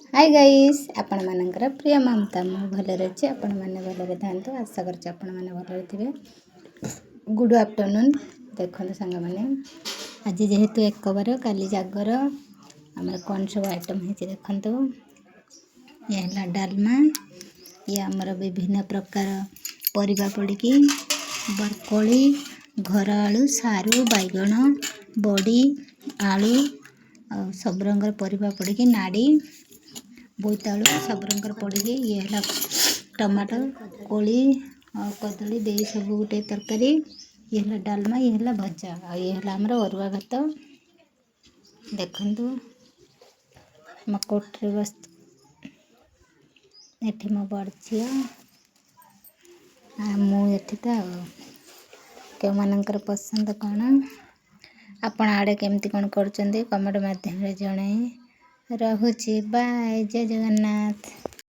Hi guys आपण मानकर प्रिय ममता मु भलरे अच्छे आपण माने भलरे थांतु आशा करछ आपण माने भलरे थिबे। गुड आफ्टरनून देखो संग माने आज जेहेतु एक बार काली जागर हमर कौन सब आइटम है देखंतु ये हला डालमा ये हमर विभिन्न प्रकार परिबा पड़िकी बरकोली घर आलू सारू बैगण बड़ी आलू सब रंगर परिबा पड़िकी नाड़ी बोईतालू सब रंगर पड़िकी ये हला टमाटर कोली और कदली दे सब गोटे तरकारी ये हला डालमा ये हला भजा और ये हला हमर अरुआ भात देखंतु मकोट्रे बस एठी मो बड़ झिया मु एठी त के मानकर पसंद कौन आपण आड़े केमती कौन करचंदी कमेंट माध्यम रे जणाई। रहुची बाय जय जगन्नाथ।